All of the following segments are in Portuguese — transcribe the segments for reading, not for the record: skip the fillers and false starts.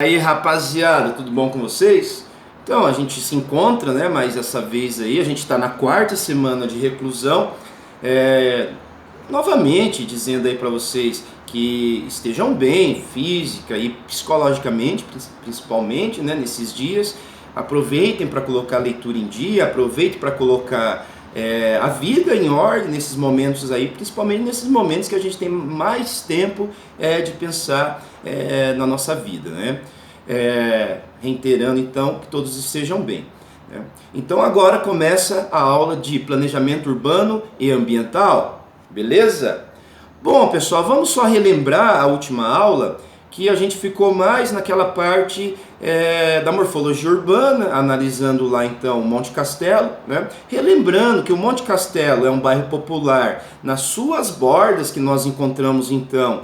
Aí, rapaziada, tudo bom com vocês? Então, a gente se encontra, né? Mas dessa vez aí, a gente está na quarta semana de reclusão. Novamente dizendo aí para vocês que estejam bem, física e psicologicamente, principalmente, né? Nesses dias. Aproveitem para colocar a leitura em dia, aproveitem para colocar a vida em ordem nesses momentos aí, principalmente nesses momentos que a gente tem mais tempo de pensar na nossa vida, né? Reiterando então que todos estejam bem, né? Então agora começa a aula de planejamento urbano e ambiental, beleza? Bom pessoal, vamos só relembrar a última aula, que a gente ficou mais naquela parte da morfologia urbana, analisando lá então o Monte Castelo, né? Relembrando que o Monte Castelo é um bairro popular, nas suas bordas que nós encontramos então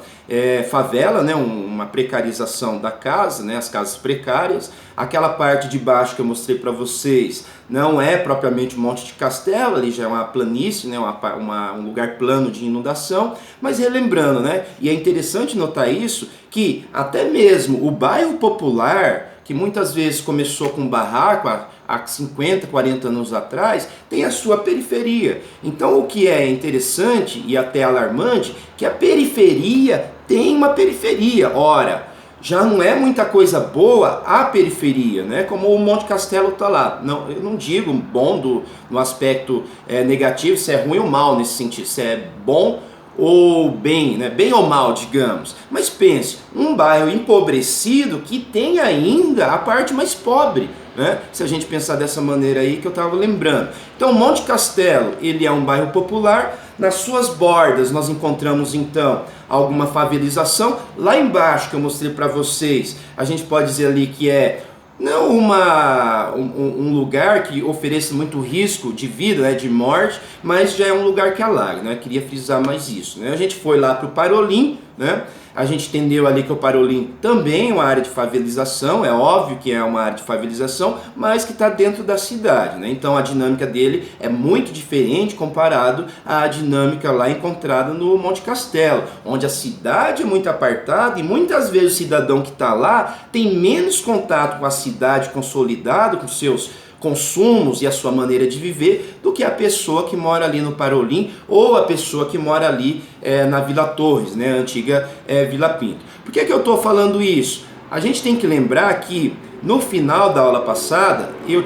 favela, né? Uma precarização da casa, né? As casas precárias. Aquela parte de baixo que eu mostrei para vocês não é propriamente o Monte de Castelo, ali já é uma planície, né? Um lugar plano de inundação, mas relembrando, né? E é interessante notar isso, que até mesmo o bairro popular, que muitas vezes começou com barraco há 50, 40 anos atrás, tem a sua periferia. Então o que é interessante e até alarmante, que a periferia tem uma periferia. Ora, já não é muita coisa boa a periferia, né? Como o Monte Castelo está lá. Não, eu não digo bom no aspecto negativo, se é ruim ou mal nesse sentido, se é bom ou bem, né? Bem ou mal, digamos. Mas pense, um bairro empobrecido que tem ainda a parte mais pobre, né? Se a gente pensar dessa maneira aí que eu estava lembrando. Então, Monte Castelo, ele é um bairro popular. Nas suas bordas nós encontramos então alguma favelização. Lá embaixo que eu mostrei para vocês, a gente pode dizer ali que é não um lugar que ofereça muito risco de vida, né, de morte, mas já é um lugar que alaga, né? Eu queria frisar mais isso, né? A gente foi lá para o Parolim, né? A gente entendeu ali que o Parolim também é uma área de favelização, é óbvio que é uma área de favelização, mas que está dentro da cidade, né? Então a dinâmica dele é muito diferente comparado à dinâmica lá encontrada no Monte Castelo, onde a cidade é muito apartada e muitas vezes o cidadão que está lá tem menos contato com a cidade consolidada, com seus consumos e a sua maneira de viver, do que a pessoa que mora ali no Parolim ou a pessoa que mora ali na Vila Torres, né, a antiga Vila Pinto. Por que eu estou falando isso? A gente tem que lembrar que no final da aula passada eu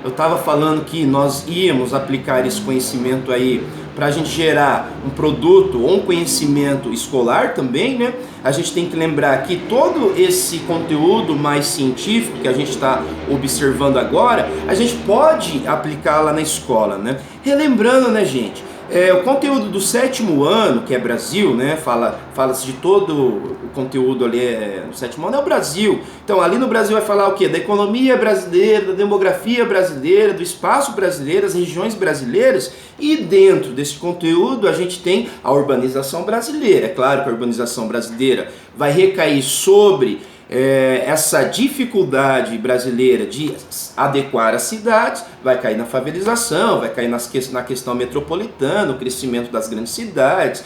estava falando que nós íamos aplicar esse conhecimento aí para a gente gerar um produto ou um conhecimento escolar também, né? A gente tem que lembrar que todo esse conteúdo mais científico que a gente está observando agora, a gente pode aplicar lá na escola, né? Relembrando, né, gente? O conteúdo do 7º ano, que é Brasil, né? Fala-se de todo o conteúdo ali no 7º ano, é o Brasil. Então ali no Brasil vai falar o quê? Da economia brasileira, da demografia brasileira, do espaço brasileiro, as regiões brasileiras. E dentro desse conteúdo a gente tem a urbanização brasileira. É claro que a urbanização brasileira vai recair sobre essa dificuldade brasileira de adequar as cidades, vai cair na favelização, vai cair na questão metropolitana, o crescimento das grandes cidades,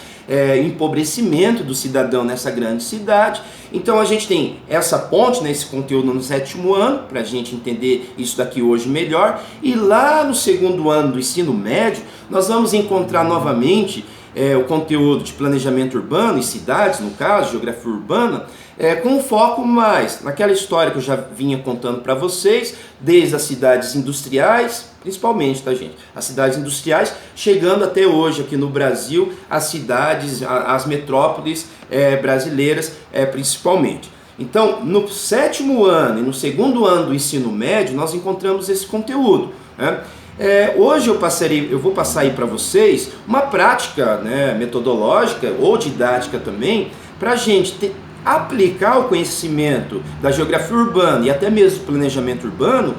empobrecimento do cidadão nessa grande cidade. Então a gente tem essa ponte, né, esse conteúdo no 7º ano, para a gente entender isso daqui hoje melhor, e lá no 2º ano do ensino médio, nós vamos encontrar novamente o conteúdo de planejamento urbano e cidades, no caso, geografia urbana, com um foco mais naquela história que eu já vinha contando para vocês, desde as cidades industriais, principalmente, tá, gente? As cidades industriais, chegando até hoje aqui no Brasil, as cidades, as metrópoles brasileiras, principalmente. Então, no 7º ano e no 2º ano do ensino médio, nós encontramos esse conteúdo, né? Hoje eu vou passar aí para vocês uma prática, né, metodológica ou didática também, para a gente aplicar o conhecimento da geografia urbana e até mesmo do planejamento urbano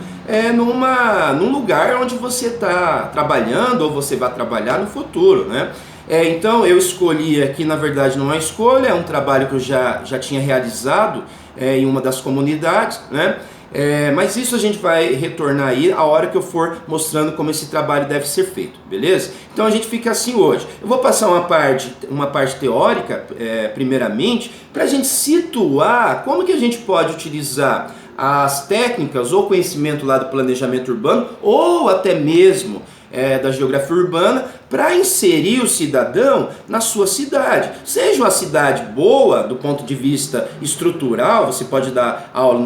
num lugar onde você está trabalhando ou você vai trabalhar no futuro, né? Então eu escolhi aqui, na verdade não é uma escolha, é um trabalho que eu já tinha realizado em uma das comunidades, né? Mas isso a gente vai retornar aí a hora que eu for mostrando como esse trabalho deve ser feito, beleza? Então a gente fica assim hoje. Eu vou passar uma parte teórica, primeiramente, para a gente situar como que a gente pode utilizar as técnicas ou conhecimento lá do planejamento urbano, ou até mesmo da geografia urbana, para inserir o cidadão na sua cidade. Seja uma cidade boa do ponto de vista estrutural, você pode dar aula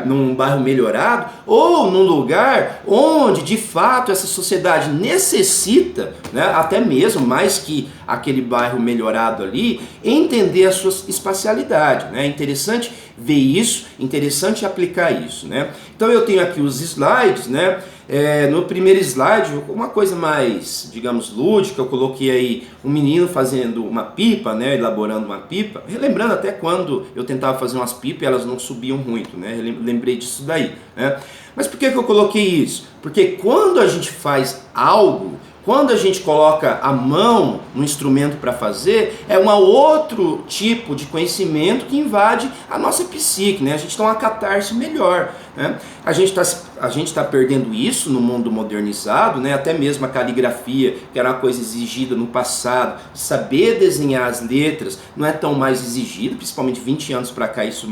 num bairro melhorado, ou num lugar onde de fato essa sociedade necessita, né, até mesmo mais que aquele bairro melhorado ali, entender a sua espacialidade, né? É interessante ver isso, interessante aplicar isso, né? Então eu tenho aqui os slides, né? No primeiro slide, uma coisa mais, digamos, lúdica, eu coloquei aí um menino fazendo uma pipa, né, elaborando uma pipa, relembrando até quando eu tentava fazer umas pipas e elas não subiam muito, né, lembrei disso daí, né. Mas por que eu coloquei isso? Porque quando a gente faz algo, quando a gente coloca a mão no instrumento para fazer, é um outro tipo de conhecimento que invade a nossa psique, né? A gente tem uma catarse melhor, né? A gente tá perdendo isso no mundo modernizado, né? Até mesmo a caligrafia, que era uma coisa exigida no passado, saber desenhar as letras não é tão mais exigido, principalmente 20 anos para cá isso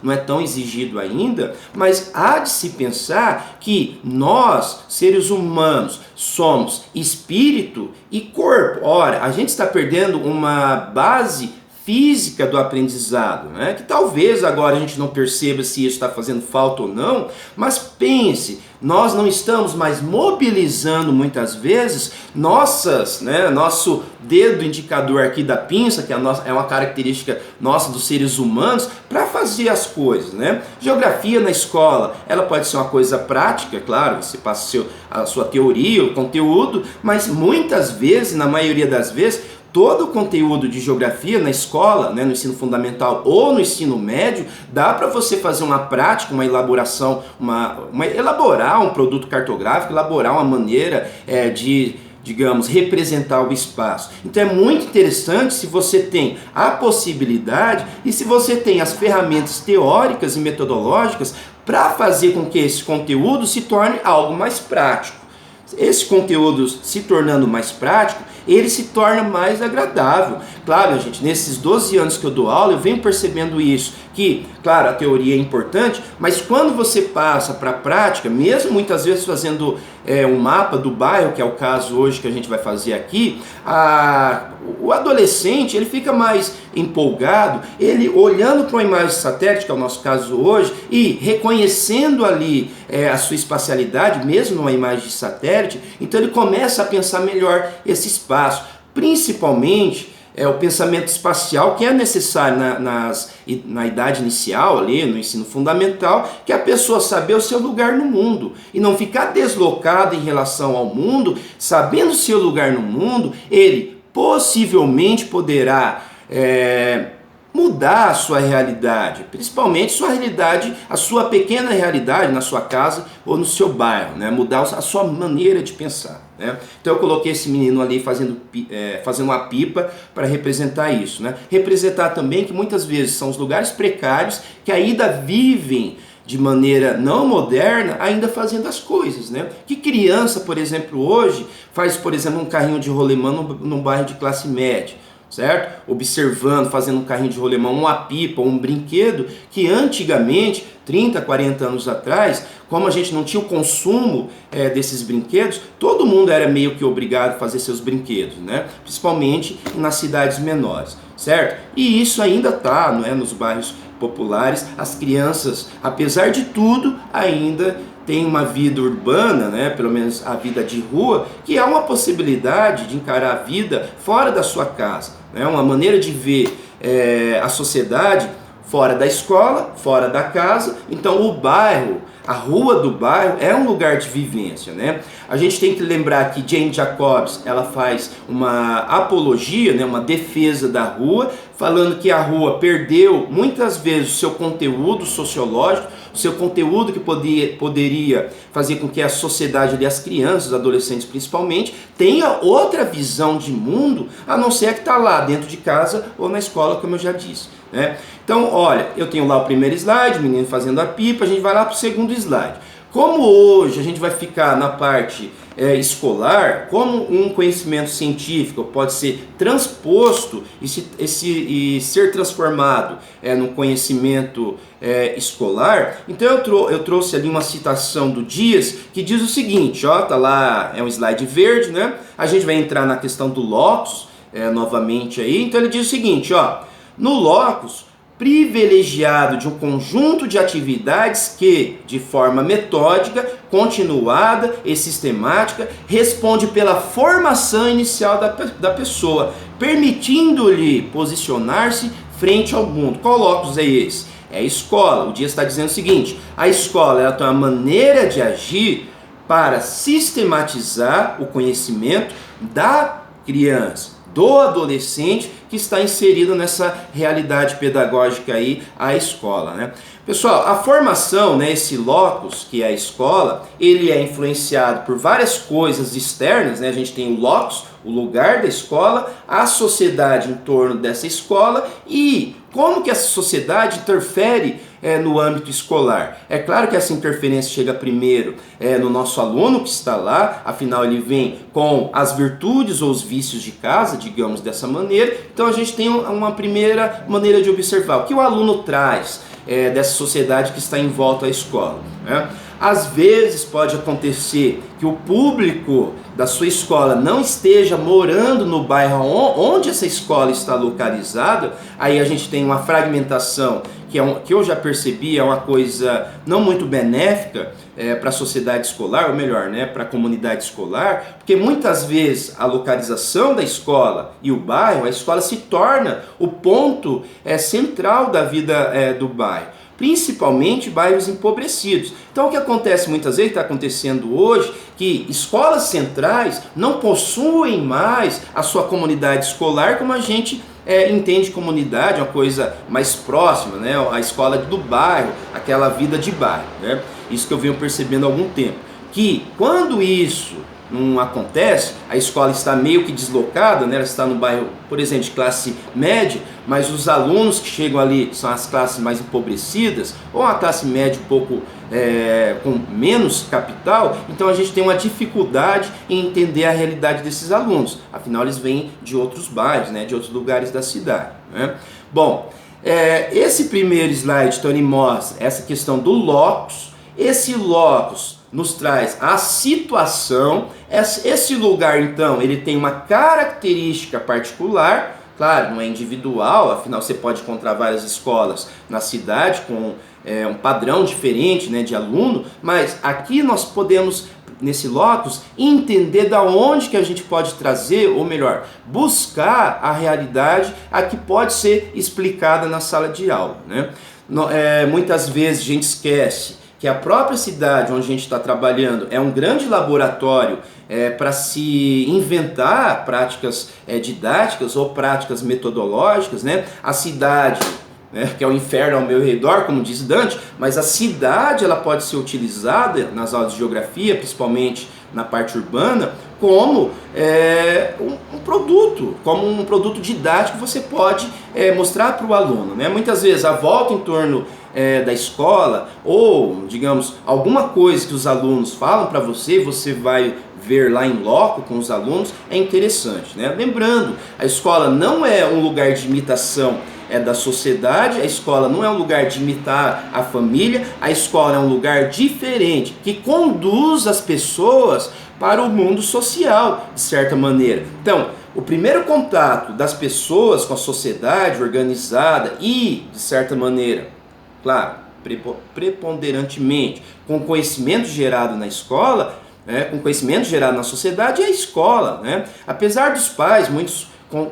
não é tão exigido ainda, mas há de se pensar que nós, seres humanos, somos espírito e corpo. Ora, a gente está perdendo uma base física do aprendizado, né? Que talvez agora a gente não perceba se isso está fazendo falta ou não, mas pense, nós não estamos mais mobilizando muitas vezes nosso dedo indicador aqui da pinça, que é uma característica nossa dos seres humanos, para fazer as coisas, né? Geografia na escola, ela pode ser uma coisa prática, claro, você passa a sua teoria, o conteúdo, mas muitas vezes, na maioria das vezes, todo o conteúdo de geografia na escola, né, no ensino fundamental ou no ensino médio, dá para você fazer uma prática, uma elaboração, elaborar um produto cartográfico, elaborar uma maneira de, digamos, representar o espaço. Então é muito interessante se você tem a possibilidade e se você tem as ferramentas teóricas e metodológicas para fazer com que esse conteúdo se torne algo mais prático. Esse conteúdo se tornando mais prático, ele se torna mais agradável. Claro, gente, nesses 12 anos que eu dou aula, eu venho percebendo isso, que, claro, a teoria é importante, mas quando você passa para a prática, mesmo muitas vezes fazendo um mapa do bairro, que é o caso hoje que a gente vai fazer aqui, o adolescente, ele fica mais empolgado, ele olhando para uma imagem de satélite, que é o nosso caso hoje, e reconhecendo ali a sua espacialidade, mesmo numa imagem de satélite, então ele começa a pensar melhor esse espaço, principalmente o pensamento espacial, que é necessário na idade inicial, ali no ensino fundamental, que a pessoa saber o seu lugar no mundo e não ficar deslocado em relação ao mundo. Sabendo o seu lugar no mundo, ele possivelmente poderá mudar a sua realidade, principalmente sua realidade, a sua pequena realidade na sua casa ou no seu bairro, né? Mudar a sua maneira de pensar, né? Então eu coloquei esse menino ali fazendo uma pipa para representar isso, né? Representar também que muitas vezes são os lugares precários que ainda vivem de maneira não moderna, ainda fazendo as coisas, né? Que criança, por exemplo, hoje faz, por exemplo, um carrinho de rolemã num bairro de classe média, certo? Observando, fazendo um carrinho de rolemã, uma pipa, um brinquedo, que antigamente, 30, 40 anos atrás, como a gente não tinha o consumo desses brinquedos, todo mundo era meio que obrigado a fazer seus brinquedos, né? Principalmente nas cidades menores, certo? E isso ainda está, não é, nos bairros populares. As crianças, apesar de tudo, ainda tem uma vida urbana, né, pelo menos a vida de rua, que é uma possibilidade de encarar a vida fora da sua casa, né, uma maneira de ver a sociedade fora da escola, fora da casa. Então o bairro, a rua do bairro é um lugar de vivência, né? A gente tem que lembrar que Jane Jacobs, ela faz uma apologia, né, uma defesa da rua, falando que a rua perdeu muitas vezes o seu conteúdo sociológico, o seu conteúdo que poderia fazer com que a sociedade ali, as crianças, os adolescentes principalmente, tenha outra visão de mundo, a não ser que está lá dentro de casa ou na escola, como eu já disse. né? Então, olha, eu tenho lá o primeiro slide, o menino fazendo a pipa, a gente vai lá para o segundo slide. Como hoje a gente vai ficar na parte escolar, como um conhecimento científico pode ser transposto e ser transformado no conhecimento escolar, então eu trouxe ali uma citação do Dias que diz o seguinte, ó, tá lá, é um slide verde, né? A gente vai entrar na questão do locus novamente aí, então ele diz o seguinte, ó, no locus, privilegiado de um conjunto de atividades que, de forma metódica, continuada e sistemática, responde pela formação inicial da pessoa, permitindo-lhe posicionar-se frente ao mundo. Qual locus é esse? É a escola. O Dias está dizendo o seguinte, a escola ela tem uma maneira de agir para sistematizar o conhecimento da criança, do adolescente que está inserido nessa realidade pedagógica aí, a escola, né? Pessoal, a formação, né, esse locus, que é a escola, ele é influenciado por várias coisas externas, né? A gente tem o locus, o lugar da escola, a sociedade em torno dessa escola e como que essa sociedade interfere no âmbito escolar. É claro que essa interferência chega primeiro no nosso aluno que está lá, afinal ele vem com as virtudes ou os vícios de casa, digamos dessa maneira, então a gente tem uma primeira maneira de observar o que o aluno traz dessa sociedade que está em volta à escola, né? Às vezes pode acontecer que o público da sua escola não esteja morando no bairro onde essa escola está localizada, aí a gente tem uma fragmentação que eu já percebi é uma coisa não muito benéfica para a sociedade escolar, ou melhor, né, para a comunidade escolar, porque muitas vezes a localização da escola e o bairro, a escola se torna o ponto central da vida do bairro, principalmente bairros empobrecidos. Então o que acontece muitas vezes, está acontecendo hoje, que escolas centrais não possuem mais a sua comunidade escolar como a gente entende comunidade, uma coisa mais próxima, né? A escola do bairro, aquela vida de bairro, né? Isso que eu venho percebendo há algum tempo, que quando isso não acontece, a escola está meio que deslocada, né? Ela está no bairro, por exemplo, de classe média, mas os alunos que chegam ali são as classes mais empobrecidas, ou a classe média um pouco com menos capital, então a gente tem uma dificuldade em entender a realidade desses alunos, afinal eles vêm de outros bairros, né? De outros lugares da cidade, né? Bom, esse primeiro slide, Tony, mostra essa questão do locus. Esse locus nos traz a situação, esse lugar então ele tem uma característica particular, claro, não é individual, afinal você pode encontrar várias escolas na cidade com um padrão diferente, né, de aluno, mas aqui nós podemos, nesse locus, entender da onde que a gente pode trazer, ou melhor, buscar a realidade a que pode ser explicada na sala de aula, né? Muitas vezes a gente esquece que a própria cidade onde a gente está trabalhando é um grande laboratório para se inventar práticas didáticas ou práticas metodológicas, né? A cidade, né, que é o inferno ao meu redor, como diz Dante, mas a cidade ela pode ser utilizada nas aulas de geografia, principalmente na parte urbana, como um produto didático que você pode mostrar para o aluno, né? Muitas vezes a volta em torno da escola, ou digamos, alguma coisa que os alunos falam para você, você vai ver lá em loco com os alunos, é interessante, né? Lembrando, a escola não é um lugar de imitação da sociedade, a escola não é um lugar de imitar a família, a escola é um lugar diferente, que conduz as pessoas para o mundo social, de certa maneira. Então, o primeiro contato das pessoas com a sociedade organizada e, de certa maneira, claro, preponderantemente, com conhecimento gerado na escola, com conhecimento gerado na sociedade, é a escola, né? Apesar dos pais, muitos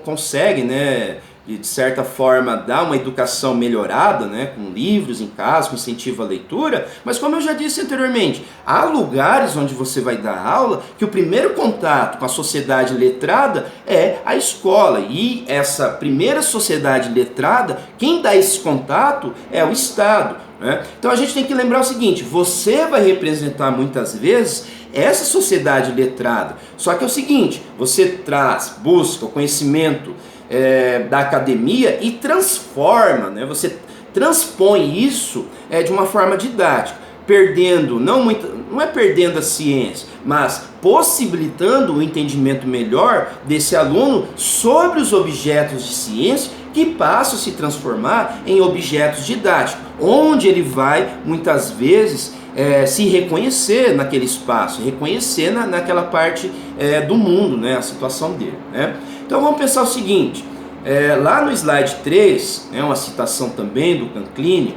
conseguem, né, de certa forma, dar uma educação melhorada, né, com livros em casa, com incentivo à leitura, mas como eu já disse anteriormente, há lugares onde você vai dar aula que o primeiro contato com a sociedade letrada é a escola, e essa primeira sociedade letrada, quem dá esse contato é o Estado, né? Então a gente tem que lembrar o seguinte, você vai representar muitas vezes essa sociedade letrada, só que é o seguinte, você busca o conhecimento da academia e transforma, né? Você transpõe isso de uma forma didática, perdendo, não é perdendo a ciência, mas possibilitando o entendimento melhor desse aluno sobre os objetos de ciência que passam a se transformar em objetos didáticos, onde ele vai muitas vezes se reconhecer naquele espaço, reconhecer naquela parte do mundo, né, a situação dele, né? Então vamos pensar o seguinte, lá no slide 3, uma citação também do Canclini,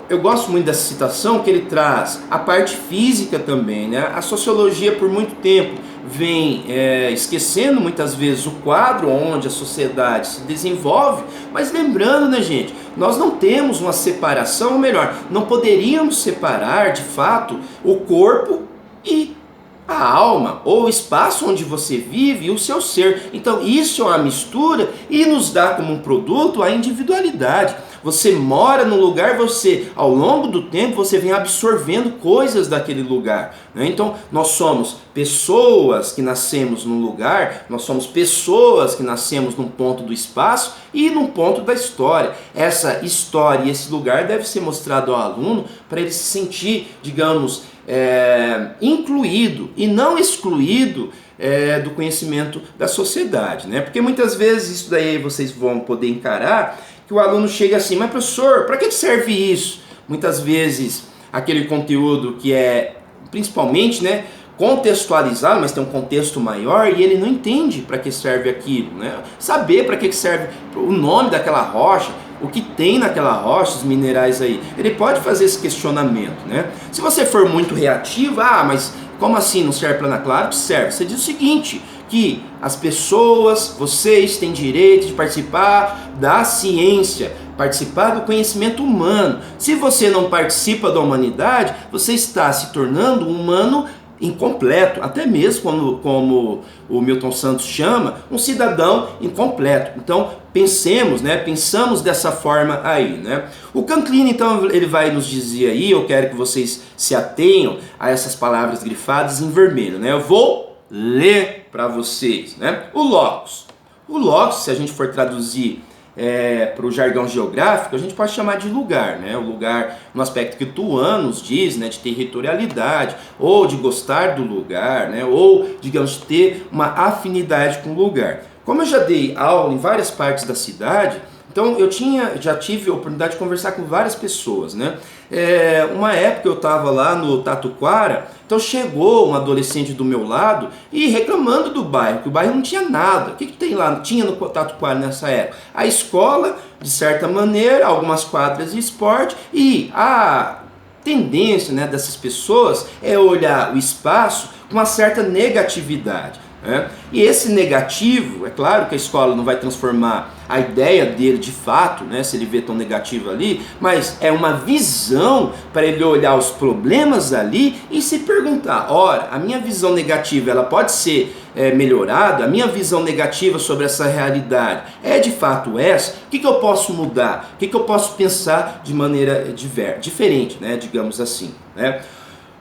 eu gosto muito dessa citação, que ele traz a parte física também, né? A sociologia por muito tempo vem esquecendo muitas vezes o quadro onde a sociedade se desenvolve, mas lembrando, né, gente, nós não temos uma separação, ou melhor, não poderíamos separar de fato o corpo e a alma, ou o espaço onde você vive e o seu ser. Então isso é uma mistura e nos dá como um produto a individualidade. Você mora num lugar, você, ao longo do tempo, você vem absorvendo coisas daquele lugar, né? Então, nós somos pessoas que nascemos num lugar, nós somos pessoas que nascemos num ponto do espaço e num ponto da história. Essa história e esse lugar deve ser mostrado ao aluno para ele se sentir, digamos, incluído e não excluído do conhecimento da sociedade, né? Porque muitas vezes isso daí vocês vão poder encarar, que o aluno chega assim, mas professor, para que serve isso? Muitas vezes aquele conteúdo que é principalmente, né, contextualizado, mas tem um contexto maior e ele não entende para que serve aquilo, né? Saber para que serve o nome daquela rocha, o que tem naquela rocha, os minerais aí, ele pode fazer esse questionamento, né? Se você for muito reativo, mas como assim não serve para claro que serve? Você diz o seguinte, que as pessoas, vocês têm direito de participar da ciência, participar do conhecimento humano. Se você não participa da humanidade, você está se tornando um humano incompleto, até mesmo como o Milton Santos chama, um cidadão incompleto. Então pensamos dessa forma aí, né? O Canclini, então, ele vai nos dizer aí, eu quero que vocês se atenham a essas palavras grifadas em vermelho, né? Eu vou ler para vocês, né? O locus, se a gente for traduzir para o jargão geográfico, a gente pode chamar de lugar, né? O lugar no aspecto que Tuan nos diz, né? De territorialidade, ou de gostar do lugar, né? Ou, digamos, de ter uma afinidade com o lugar. Como eu já dei aula em várias partes da cidade, então eu já tive a oportunidade de conversar com várias pessoas, né? Uma época eu estava lá no Tatuquara, então chegou um adolescente do meu lado e reclamando do bairro, que o bairro não tinha nada. O que tem lá? Tinha no Tatuquara nessa época? A escola, de certa maneira, algumas quadras de esporte e a tendência, né, dessas pessoas é olhar o espaço com uma certa negatividade. E esse negativo, é claro que a escola não vai transformar a ideia dele de fato, né, se ele vê tão negativo ali, mas é uma visão para ele olhar os problemas ali e se perguntar, ora, a minha visão negativa ela pode ser melhorada, a minha visão negativa sobre essa realidade é de fato essa, o que eu posso mudar, o que eu posso pensar de maneira diferente, né, digamos assim, né?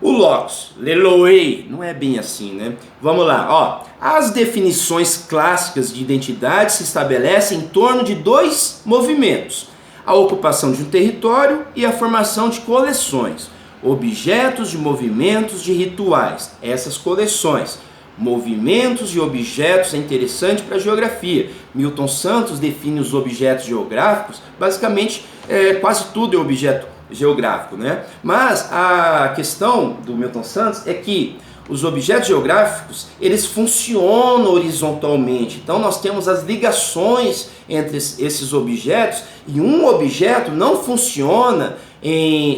O locus, leloei, não é bem assim, né? Vamos lá, as definições clássicas de identidade se estabelecem em torno de dois movimentos: a ocupação de um território e a formação de coleções, objetos de movimentos de rituais. Essas coleções, movimentos e objetos, é interessante para a geografia. Milton Santos define os objetos geográficos, basicamente quase tudo é objeto geográfico, né? Mas a questão do Milton Santos é que os objetos geográficos, eles funcionam horizontalmente. Então nós temos as ligações entre esses objetos e um objeto não funciona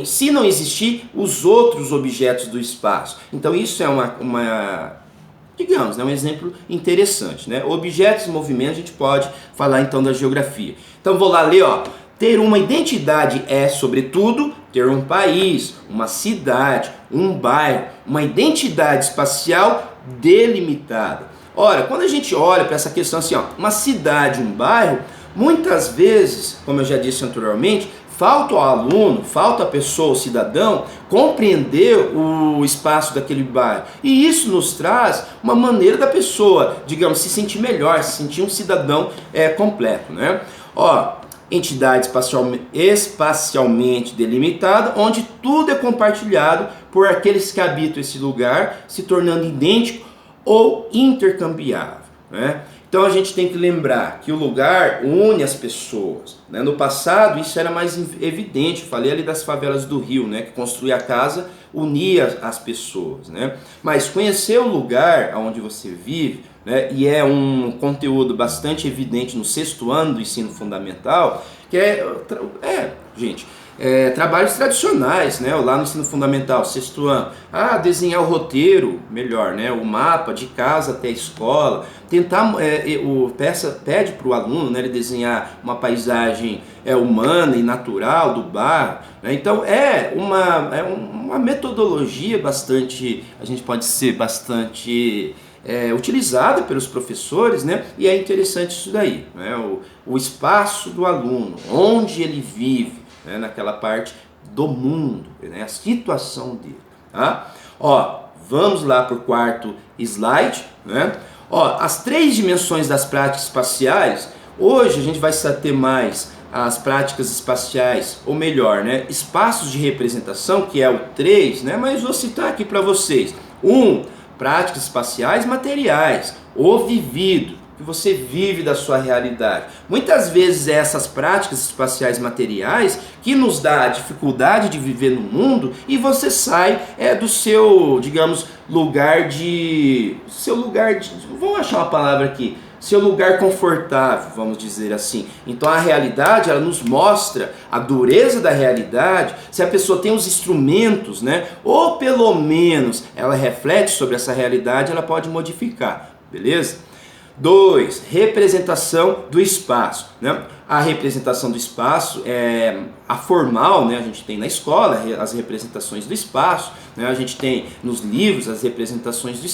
se não existir os outros objetos do espaço. Então isso é digamos, um exemplo interessante, né? Objetos em movimento, a gente pode falar então da geografia. Então vou lá ler, Ter uma identidade é, sobretudo, ter um país, uma cidade, um bairro, uma identidade espacial delimitada. Ora, quando a gente olha para essa questão assim, uma cidade, um bairro, muitas vezes, como eu já disse anteriormente, falta ao aluno, falta à pessoa, ao cidadão, compreender o espaço daquele bairro. E isso nos traz uma maneira da pessoa, digamos, se sentir melhor, se sentir um cidadão completo, né? Ó, entidade espacialmente delimitada, onde tudo é compartilhado por aqueles que habitam esse lugar, se tornando idêntico ou intercambiável, né? Então a gente tem que lembrar que o lugar une as pessoas, né? No passado isso era mais evidente, eu falei ali das favelas do Rio, né? Que construir a casa unia as pessoas, né? Mas conhecer o lugar onde você vive, né? E é um conteúdo bastante evidente no 6º ano do ensino fundamental, que trabalhos tradicionais, né? Lá no ensino fundamental, 6º ano, desenhar o roteiro, melhor, né? O mapa de casa até a escola, tentar, pede para o aluno, né? Ele desenhar uma paisagem humana e natural do bairro, né? Então é uma metodologia bastante, a gente pode ser bastante utilizada pelos professores, né? E é interessante isso daí, né? O espaço do aluno, onde ele vive, né? Naquela parte do mundo, né? A situação dele, tá? Ó, vamos lá para o 4º slide, né? Ó, as 3 dimensões das práticas espaciais, hoje a gente vai ter mais as práticas espaciais, ou melhor, né? Espaços de representação, que é o 3, né? Mas vou citar aqui para vocês. Práticas espaciais materiais, o vivido, que você vive da sua realidade. Muitas vezes essas práticas espaciais materiais que nos dá a dificuldade de viver no mundo e você sai do seu, digamos, vamos achar uma palavra aqui, seu lugar confortável, vamos dizer assim. Então a realidade, ela nos mostra a dureza da realidade, se a pessoa tem os instrumentos, né? Ou pelo menos ela reflete sobre essa realidade, ela pode modificar, beleza? 2, representação do espaço, né? A representação do espaço a formal, né? A gente tem na escola as representações do espaço, né? A gente tem nos livros as representações do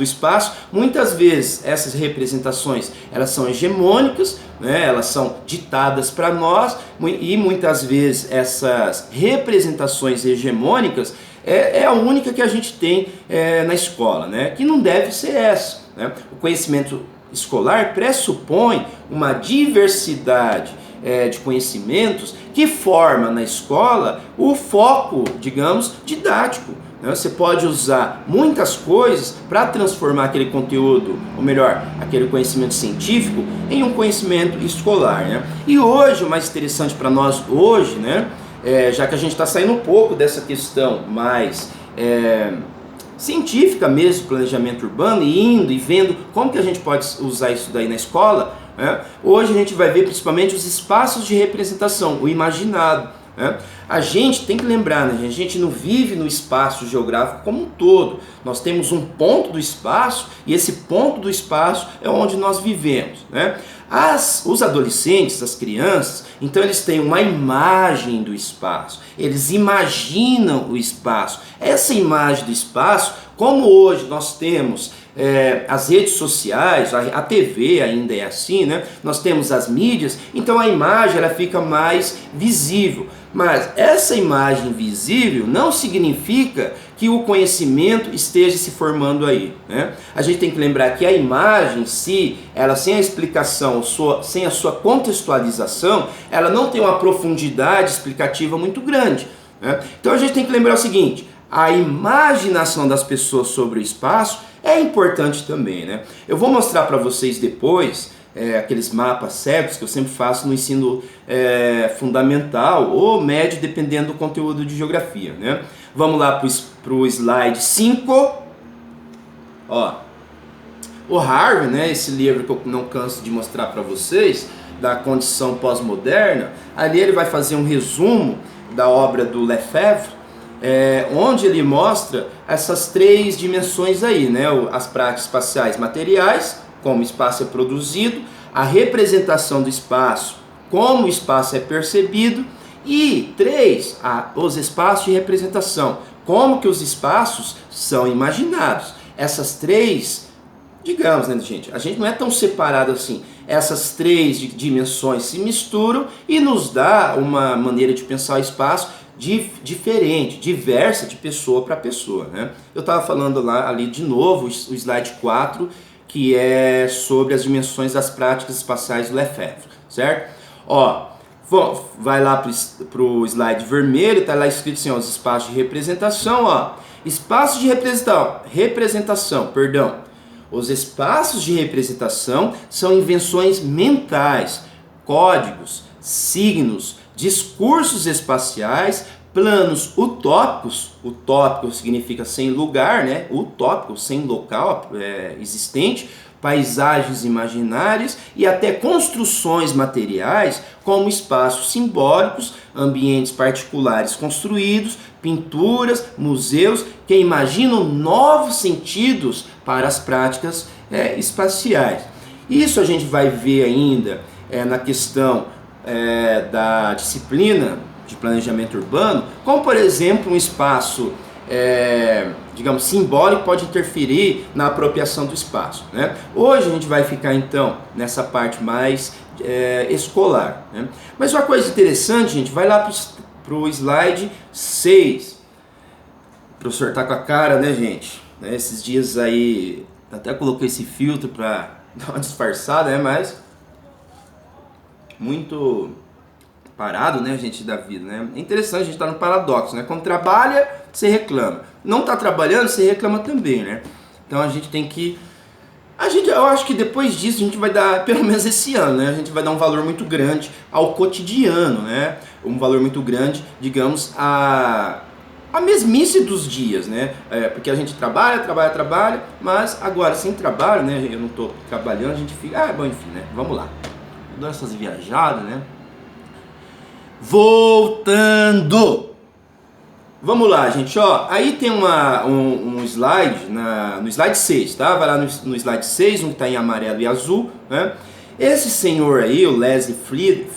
espaço. Muitas vezes essas representações elas são hegemônicas, né? Elas são ditadas para nós e muitas vezes essas representações hegemônicas é a única que a gente tem na escola, né? Que não deve ser essa, né? O conhecimento escolar pressupõe uma diversidade de conhecimentos que forma na escola o foco, digamos, didático, né? Você pode usar muitas coisas para transformar aquele conteúdo, ou melhor, aquele conhecimento científico em um conhecimento escolar, né? E hoje, o mais interessante para nós hoje, né? Já que a gente está saindo um pouco dessa questão mais científica mesmo, planejamento urbano, e indo e vendo como que a gente pode usar isso daí na escola, né? Hoje a gente vai ver principalmente os espaços de representação, o imaginado, né? A gente tem que lembrar, né? A gente não vive no espaço geográfico como um todo, nós temos um ponto do espaço e esse ponto do espaço é onde nós vivemos, né? Os adolescentes, as crianças, então eles têm uma imagem do espaço, eles imaginam o espaço. Essa imagem do espaço, como hoje nós temos as redes sociais, a TV ainda é assim, né? Nós temos as mídias, então a imagem ela fica mais visível. Mas essa imagem visível não significa que o conhecimento esteja se formando aí, né? A gente tem que lembrar que a imagem em si, ela sem a explicação, sem a sua contextualização, ela não tem uma profundidade explicativa muito grande, né? Então a gente tem que lembrar o seguinte: a imaginação das pessoas sobre o espaço é importante também, né? Eu vou mostrar para vocês depois aqueles mapas cegos que eu sempre faço no ensino fundamental ou médio, dependendo do conteúdo de geografia, né? Vamos lá para o slide 5. Ó, o Harvey, né, esse livro que eu não canso de mostrar para vocês, da condição pós-moderna, ali ele vai fazer um resumo da obra do Lefebvre, onde ele mostra essas 3 dimensões aí, né? As práticas espaciais materiais, como o espaço é produzido, a representação do espaço, como o espaço é percebido, e 3, os espaços de representação, como que os espaços são imaginados. Essas 3 digamos, né, gente, a gente não é tão separado assim. Essas três dimensões se misturam e nos dá uma maneira de pensar o espaço diferente, diversa de pessoa para pessoa, né? Eu estava falando ali de novo, o slide 4, que é sobre as dimensões das práticas espaciais do Lefebvre, certo? Ó, vai lá para o slide vermelho, está lá escrito assim, ó, os espaços de representação, ó. Espaços de representação, perdão. Os espaços de representação são invenções mentais, códigos, signos, discursos espaciais, planos utópicos. Utópico significa sem lugar, né? Utópico, sem local existente, paisagens imaginárias e até construções materiais, como espaços simbólicos, ambientes particulares construídos, pinturas, museus que imaginam novos sentidos para as práticas espaciais. Isso a gente vai ver ainda na questão da disciplina de planejamento urbano, como por exemplo um espaço digamos, simbólico pode interferir na apropriação do espaço, né? Hoje a gente vai ficar então nessa parte mais escolar, né? Mas uma coisa interessante, gente, vai lá para o slide 6. O professor tá com a cara, né, gente? Esses dias aí, até coloquei esse filtro para dar uma disfarçada, né? Mas muito parado, né, gente, da vida, né? É interessante, a gente tá no paradoxo, né? Quando trabalha, você reclama. Não tá trabalhando, você reclama também, né? Então a gente tem que... eu acho que depois disso a gente vai dar, pelo menos esse ano, né? A gente vai dar um valor muito grande ao cotidiano, né? Um valor muito grande, digamos, a mesmice dos dias, né? Porque a gente trabalha, mas agora sem trabalho, né? Eu não tô trabalhando, a gente fica... bom, enfim, né? Vamos lá. Vou dar essas viajadas, né? Voltando! Vamos lá, gente, ó. Aí tem um slide, no slide 6, tá? Vai lá no slide 6, um que tá em amarelo e azul, né? Esse senhor aí, o Leslie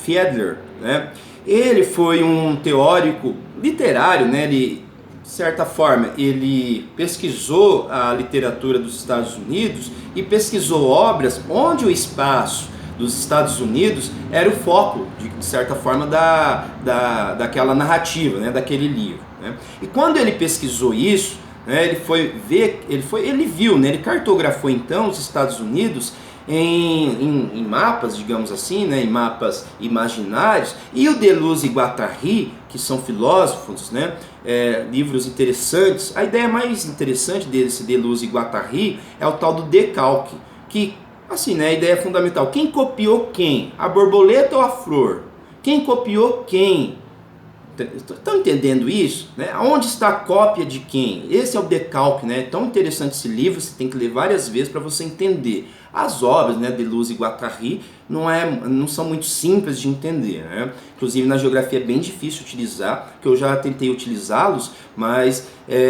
Fiedler, né? Ele foi um teórico literário, né? Ele, de certa forma, ele pesquisou a literatura dos Estados Unidos e pesquisou obras onde o espaço dos Estados Unidos era o foco, de certa forma, daquela narrativa, né, daquele livro, né? E quando ele pesquisou isso, né, ele viu, né, ele cartografou então os Estados Unidos em mapas, digamos assim, né, em mapas imaginários, e o Deleuze e Guattari, que são filósofos, né, livros interessantes. A ideia mais interessante desse Deleuze e Guattari é o tal do decalque, que assim, né, a ideia é fundamental. Quem copiou quem? A borboleta ou a flor? Quem copiou quem? Estão entendendo isso? Né? Onde está a cópia de quem? Esse é o decalque, né? É tão interessante esse livro, você tem que ler várias vezes para você entender. As obras, né, de Deleuze e Guattari não são muito simples de entender, né? Inclusive na geografia é bem difícil utilizar, que eu já tentei utilizá-los, mas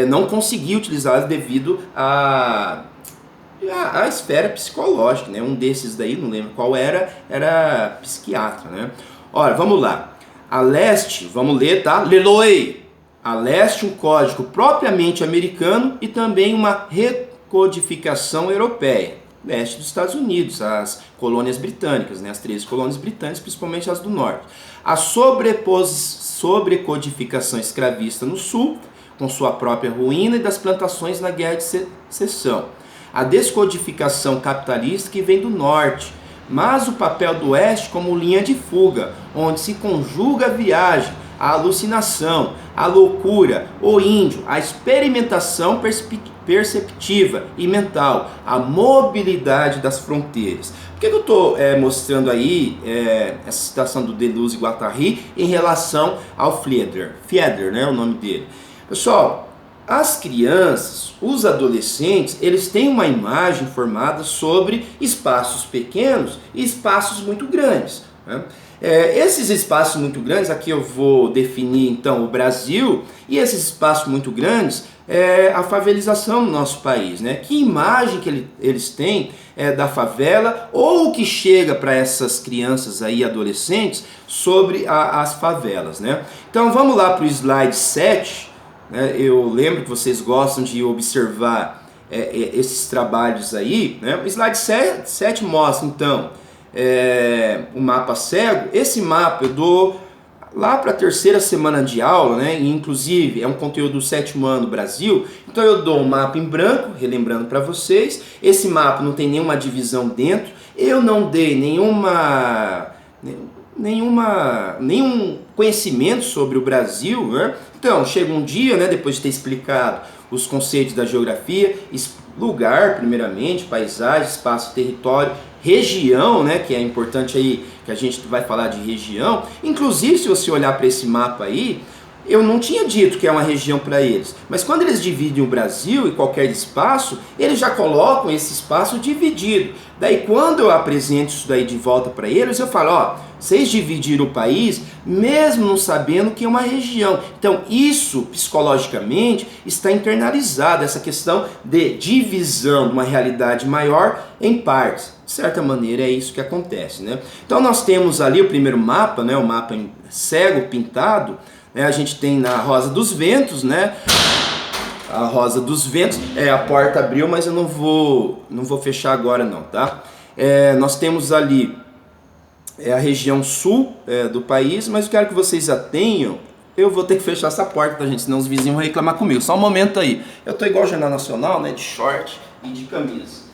não consegui utilizá-los devido a esfera psicológica, né? Um desses daí, não lembro qual era psiquiatra, né? Ora, vamos lá. A leste, vamos ler, tá? Leloy. A leste, um código propriamente americano e também uma recodificação europeia. Leste dos Estados Unidos, as colônias britânicas, né? As 13 colônias britânicas, principalmente as do norte. A sobrecodificação escravista no sul, com sua própria ruína, e das plantações na Guerra de Secessão. A descodificação capitalista que vem do norte, mas o papel do oeste como linha de fuga, onde se conjuga a viagem, a alucinação, a loucura, o índio, a experimentação perceptiva e mental, a mobilidade das fronteiras. Por que eu estou mostrando aí essa citação do Deleuze e Guattari em relação ao Fiedler, né, o nome dele? Pessoal, as crianças, os adolescentes, eles têm uma imagem formada sobre espaços pequenos e espaços muito grandes, né? Esses espaços muito grandes, aqui eu vou definir então o Brasil, e esses espaços muito grandes é a favelização no nosso país, né? Que imagem que eles têm da favela, ou o que chega para essas crianças aí, adolescentes, sobre as favelas, né? Então vamos lá para o slide 7. Eu lembro que vocês gostam de observar esses trabalhos aí, né? O slide 7 mostra então o mapa cego. Esse mapa eu dou lá para a terceira semana de aula, né? E inclusive é um conteúdo do 7º ano Brasil, então eu dou um mapa em branco, relembrando para vocês. Esse mapa não tem nenhuma divisão dentro, eu não dei nenhum conhecimento sobre o Brasil, né? Então chega um dia, né, depois de ter explicado os conceitos da geografia, lugar primeiramente, paisagem, espaço, território, região, né, que é importante aí, que a gente vai falar de região. Inclusive, se você olhar para esse mapa aí, eu não tinha dito que é uma região para eles, mas quando eles dividem o Brasil e qualquer espaço, eles já colocam esse espaço dividido. Daí quando eu apresento isso daí de volta para eles, eu falo, ó, vocês dividiram o país mesmo não sabendo que é uma região. Então isso, psicologicamente, está internalizado, essa questão de divisão de uma realidade maior em partes. De certa maneira é isso que acontece, né? Então nós temos ali o primeiro mapa, né, o mapa em cego pintado. A gente tem na Rosa dos Ventos, né? A Rosa dos Ventos, a porta abriu, mas eu não vou fechar agora não, tá? Nós temos ali a região sul do país, mas eu quero que vocês atenham. Eu vou ter que fechar essa porta, tá, gente? Senão os vizinhos vão reclamar comigo. Só um momento aí. Eu tô igual o Jornal Nacional, né? De short e de camisa.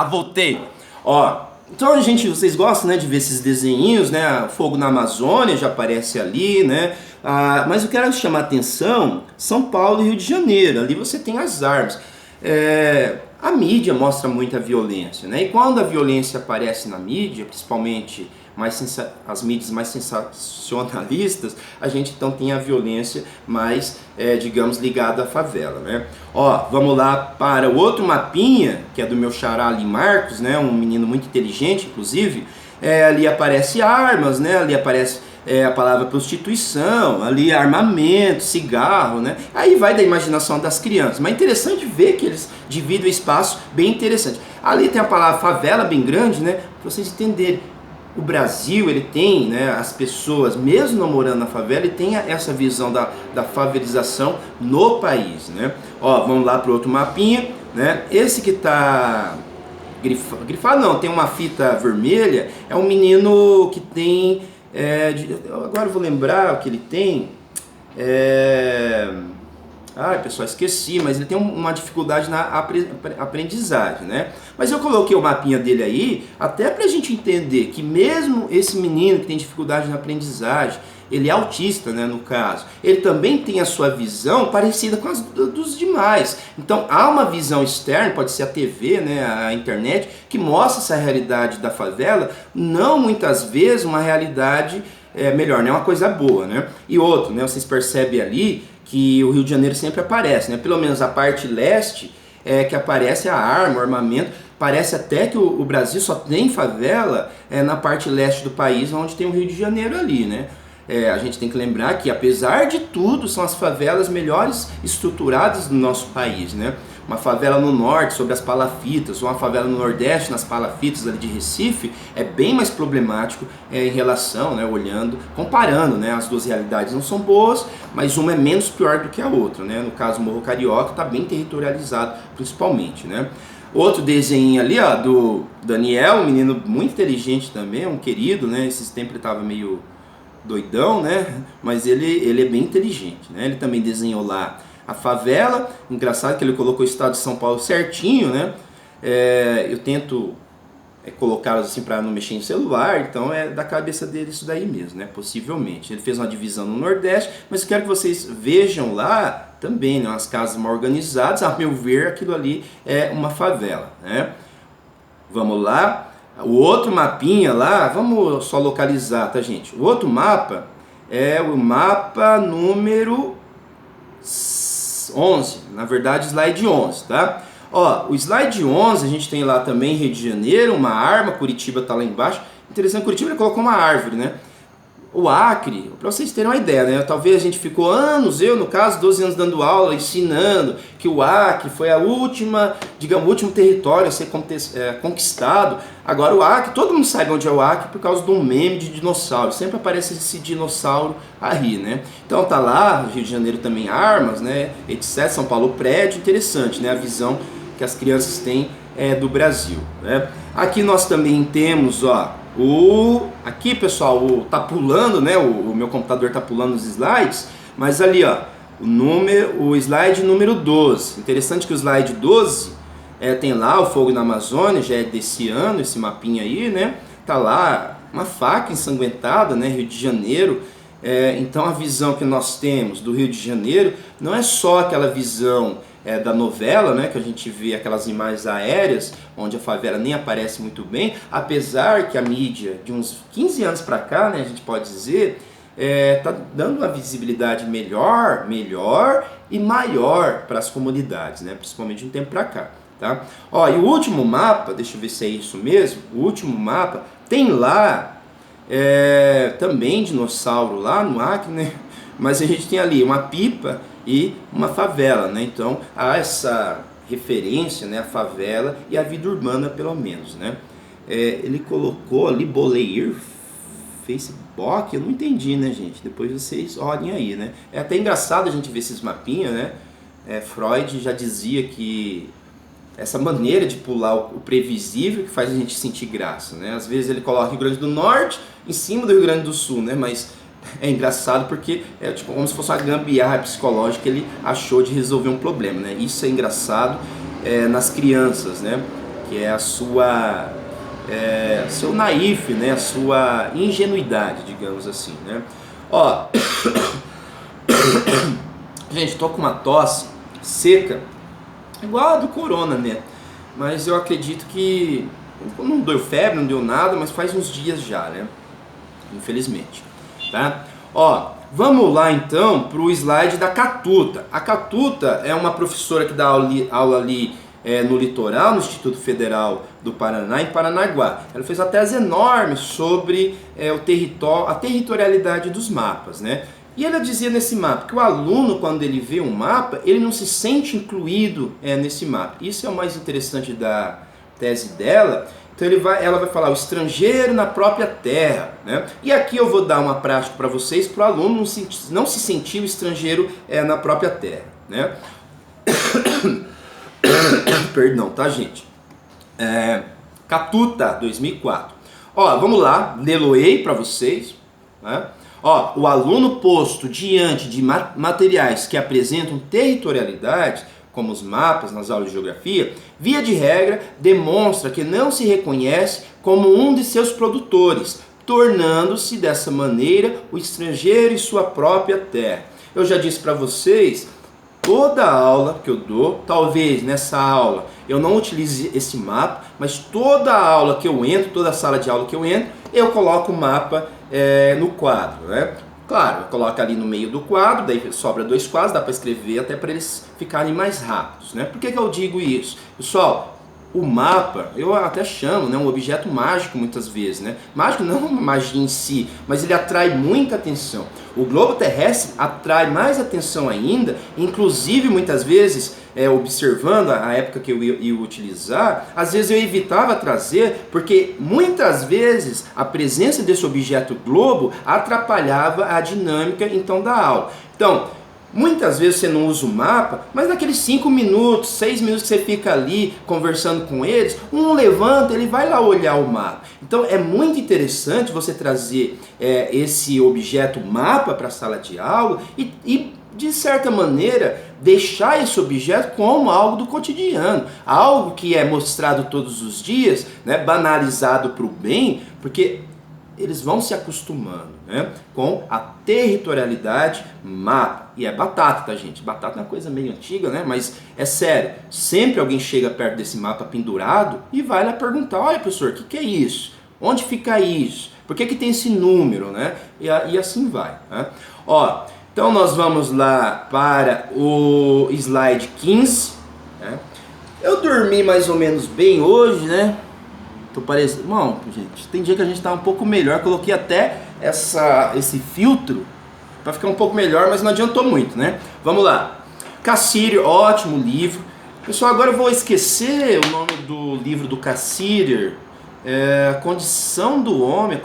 Voltei! Ó, então vocês gostam, né, de ver esses desenhinhos, né? Fogo na Amazônia já aparece ali, né? Mas eu quero chamar a atenção São Paulo e Rio de Janeiro. Ali você tem as armas. A mídia mostra muita violência, né? E quando a violência aparece na mídia, principalmente as mídias mais sensacionalistas, a gente então tem a violência mais, digamos, ligada à favela, né? Ó, vamos lá para o outro mapinha, que é do meu xará ali, Marcos, né? Um menino muito inteligente, inclusive. Ali aparece armas, né? Ali aparece a palavra prostituição, ali armamento, cigarro, né? Aí vai da imaginação das crianças. Mas é interessante ver que eles dividem o espaço bem interessante. Ali tem a palavra favela bem grande, né? Para vocês entenderem. O Brasil, ele tem, né, as pessoas, mesmo não morando na favela, ele tem essa visão da favelização no país, né? Ó, vamos lá para o outro mapinha, né? Esse que tá grifado não, tem uma fita vermelha, é um menino que tem, agora eu vou lembrar o que ele tem, pessoal, esqueci, mas ele tem uma dificuldade na aprendizagem, né? Mas eu coloquei o mapinha dele aí, até pra gente entender que mesmo esse menino que tem dificuldade na aprendizagem, ele é autista, né, no caso, ele também tem a sua visão parecida com as dos demais. Então há uma visão externa, pode ser a TV, né, a internet, que mostra essa realidade da favela, não muitas vezes uma realidade melhor, não é uma coisa boa, né? E outro, né, vocês percebem ali que o Rio de Janeiro sempre aparece, né? Pelo menos a parte leste que aparece a arma, o armamento. Parece até que o Brasil só tem favela na parte leste do país, onde tem o Rio de Janeiro ali, né? A gente tem que lembrar que, apesar de tudo, são as favelas melhores estruturadas do nosso país, né? Uma favela no norte, sobre as palafitas, ou uma favela no nordeste, nas palafitas ali de Recife, é bem mais problemático em relação, né, comparando, né, as duas realidades não são boas, mas uma é menos pior do que a outra, né? No caso, o Morro Carioca está bem territorializado, principalmente, né? Outro desenho ali, ó, do Daniel, um menino muito inteligente também, um querido, né? Esses tempos ele estava meio doidão, né? Mas ele é bem inteligente, né? Ele também desenhou lá a favela. Engraçado que ele colocou o estado de São Paulo certinho, né? Eu tento colocá-los assim para não mexer em celular, então é da cabeça dele isso daí mesmo, né? Possivelmente. Ele fez uma divisão no Nordeste, mas eu quero que vocês vejam lá também, né? Umas casas mal organizadas. A meu ver, aquilo ali é uma favela, né? Vamos lá. O outro mapinha lá, vamos só localizar, tá, gente? O outro mapa é o mapa número 11, na verdade slide 11, tá? Ó, o slide 11 a gente tem lá também Rio de Janeiro, uma arma, Curitiba tá lá embaixo. Interessante, Curitiba ele colocou uma árvore, né? o Acre, para vocês terem uma ideia, né? Talvez a gente ficou anos, eu no caso, 12 anos dando aula, ensinando que o Acre foi a última, digamos, o último território a ser conquistado. Agora o Acre, todo mundo sabe onde é o Acre por causa de um meme de dinossauro. Sempre aparece esse dinossauro aí, né? Então tá lá, Rio de Janeiro também armas, né? Etc. São Paulo prédio, interessante, né? A visão que as crianças têm do Brasil, né? Aqui nós também temos, ó, aqui pessoal, tá pulando, né? O meu computador tá pulando os slides, mas ali, ó, o slide número 12. Interessante que o slide 12 tem lá o fogo na Amazônia, já é desse ano, esse mapinha aí, né? Tá lá uma faca ensanguentada, né? Rio de Janeiro. Então a visão que nós temos do Rio de Janeiro não é só aquela visão da novela, né, que a gente vê aquelas imagens aéreas, onde a favela nem aparece muito bem, apesar que a mídia, de uns 15 anos para cá, né, a gente pode dizer, tá dando uma visibilidade melhor e maior para as comunidades, né, principalmente de um tempo para cá. Tá? Ó, e o último mapa, deixa eu ver se é isso mesmo, o último mapa tem lá também dinossauro lá no Acre, né? Mas a gente tem ali uma pipa e uma favela, né? Então há essa referência, né? A favela e a vida urbana, pelo menos, né? Ele colocou ali Boleir Facebook, eu não entendi, né, gente? Depois vocês olhem aí, né? É até engraçado a gente ver esses mapinhas, né? Freud já dizia que essa maneira de pular o previsível que faz a gente sentir graça, né? Às vezes ele coloca Rio Grande do Norte em cima do Rio Grande do Sul, né? Mas é engraçado porque é tipo como se fosse uma gambiarra psicológica que ele achou de resolver um problema, né? Isso é engraçado nas crianças, né? Que é a sua seu naif, né? A sua ingenuidade, digamos assim, né? Ó, gente, tô com uma tosse seca, igual a do corona, né? Mas eu acredito que não deu febre, não deu nada, mas faz uns dias já, né? Infelizmente, tá? Ó, vamos lá então para o slide da Catuta. A Catuta é uma professora que dá aula ali no litoral, no Instituto Federal do Paraná, em Paranaguá. Ela fez uma tese enorme sobre a territorialidade dos mapas, né? E ela dizia nesse mapa que o aluno, quando ele vê um mapa, ele não se sente incluído nesse mapa. Isso é o mais interessante da tese dela. Então ela vai falar o estrangeiro na própria terra, né? E aqui eu vou dar uma prática para vocês, para o aluno não se sentir o estrangeiro na própria terra, né? Perdão, tá, gente? Catuta, 2004. Ó, vamos lá, lê-lo-ei para vocês, né? Ó, o aluno posto diante de materiais que apresentam territorialidade, como os mapas nas aulas de geografia, via de regra demonstra que não se reconhece como um de seus produtores, tornando-se dessa maneira o estrangeiro em sua própria terra. Eu já disse para vocês, toda aula que eu dou, talvez nessa aula eu não utilize esse mapa, mas toda aula que eu entro, toda sala de aula que eu entro, eu coloco o mapa no quadro, né? Claro, coloca ali no meio do quadro, daí sobra 2 quadros, dá para escrever até para eles ficarem mais rápidos, né? Por que eu digo isso? Pessoal, o mapa, eu até chamo, né, um objeto mágico muitas vezes, né? Mágico não uma magia em si, mas ele atrai muita atenção. O globo terrestre atrai mais atenção ainda, inclusive muitas vezes, observando a época que eu ia utilizar, às vezes eu evitava trazer, porque muitas vezes a presença desse objeto globo atrapalhava a dinâmica então da aula. Então, muitas vezes você não usa o mapa, mas naqueles 5 minutos, 6 minutos que você fica ali conversando com eles, um levanta, ele vai lá olhar o mapa. Então é muito interessante você trazer esse objeto mapa para a sala de aula e de certa maneira deixar esse objeto como algo do cotidiano, algo que é mostrado todos os dias, né, banalizado para o bem, porque eles vão se acostumando, né, com a territorialidade mapa. E é batata, tá, gente? Batata é uma coisa meio antiga, né? Mas é sério, sempre alguém chega perto desse mapa pendurado e vai lá perguntar, olha, professor, o que é isso? Onde fica isso? Por que tem esse número, né? E assim vai, né? Ó, então nós vamos lá para o slide 15, né? Eu dormi mais ou menos bem hoje, né? Tô parecendo... Bom, gente, tem dia que a gente tá um pouco melhor. Coloquei até esse filtro para ficar um pouco melhor, mas não adiantou muito, né? Vamos lá. Cassirer, ótimo livro. Pessoal, agora eu vou esquecer o nome do livro do Cassirer, A Condição do Homem,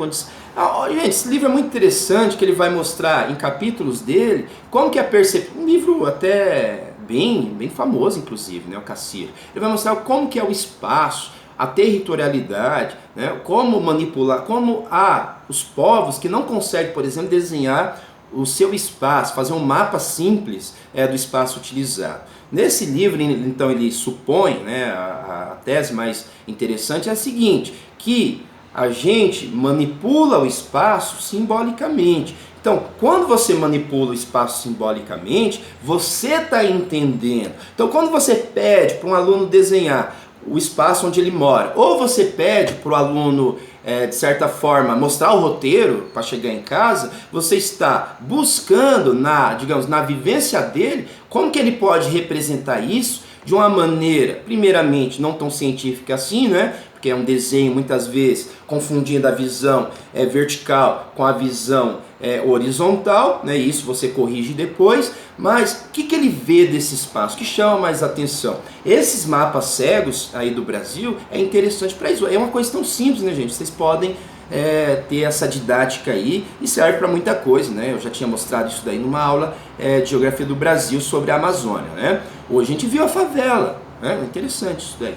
gente, esse livro é muito interessante, que ele vai mostrar em capítulos dele como que é um livro até bem famoso, inclusive, né, o Cassirer. Ele vai mostrar como que é o espaço, a territorialidade, né, como manipular, como há os povos que não conseguem, por exemplo, desenhar o seu espaço, fazer um mapa simples do espaço utilizado. Nesse livro, então, ele supõe, né, a tese mais interessante é a seguinte, que a gente manipula o espaço simbolicamente. Então, quando você manipula o espaço simbolicamente, você está entendendo. Então, quando você pede para um aluno desenhar o espaço onde ele mora, ou você pede para o aluno, de certa forma, mostrar o roteiro para chegar em casa, você está buscando, digamos, na vivência dele, como que ele pode representar isso de uma maneira, primeiramente, não tão científica assim, né? Porque é um desenho, muitas vezes, confundindo a visão vertical com a visão horizontal, né? Isso você corrige depois, mas o que ele vê desse espaço? O que chama mais atenção? Esses mapas cegos aí do Brasil é interessante para isso. É uma coisa tão simples, né, gente? Vocês podem ter essa didática aí e serve para muita coisa, né? Eu já tinha mostrado isso daí numa aula de Geografia do Brasil sobre a Amazônia, né? Hoje a gente viu a favela, né? É interessante isso daí.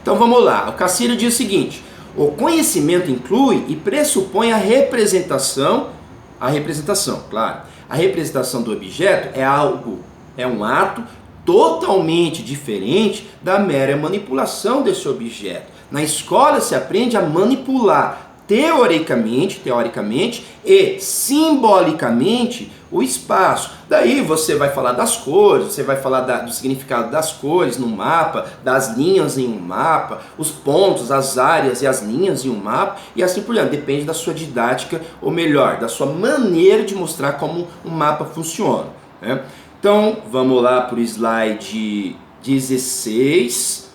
Então vamos lá, o Cassirer diz o seguinte: o conhecimento inclui e pressupõe a representação, claro, a representação do objeto é um ato totalmente diferente da mera manipulação desse objeto. Na escola se aprende a manipular teoricamente e simbolicamente o espaço. Daí você vai falar das cores, você vai falar do significado das cores no mapa, das linhas em um mapa, os pontos, as áreas e as linhas em um mapa e assim por diante. Depende da sua didática, ou melhor, da sua maneira de mostrar como um mapa funciona, né? Então, vamos lá para o slide 16.